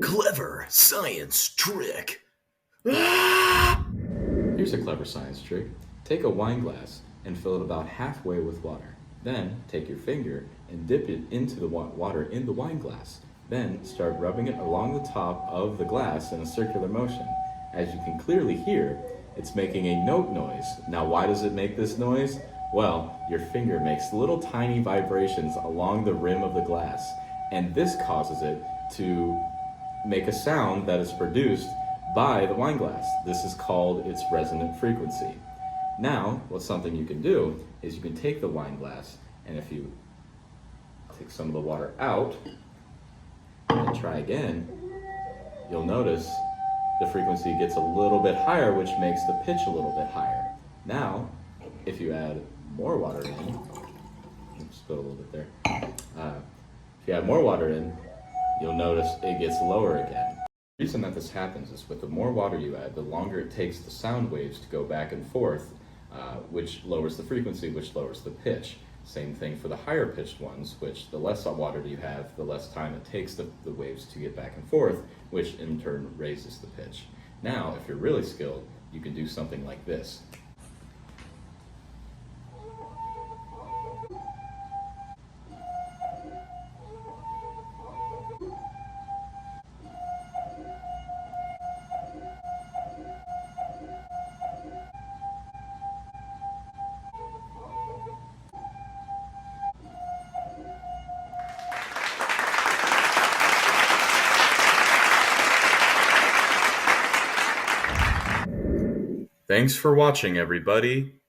Clever science trick. Ah! Here's a clever science trick. Take a wine glass and fill it about halfway with water. Then take your finger and dip it into the water in the wine glass. Then start rubbing it along the top of the glass in a circular motion. As you can clearly hear, it's making a note noise. Now, why does it make this noise? Well, your finger makes little tiny vibrations along the rim of the glass, and this causes it to make a sound that is produced by the wine glass. This is called its resonant frequency. Now, what's something you can do is you can take the wine glass, and if you take some of the water out and try again, you'll notice the frequency gets a little bit higher, which makes the pitch a little bit higher. Now, if you add more water in, spilled a little bit there. If you add more water in, you'll notice it gets lower again. The reason that this happens is with the more water you add, the longer it takes the sound waves to go back and forth, which lowers the frequency, which lowers the pitch. Same thing for the higher pitched ones, which the less water you have, the less time it takes the waves to get back and forth, which in turn raises the pitch. Now, if you're really skilled, you can do something like this. Thanks for watching, everybody.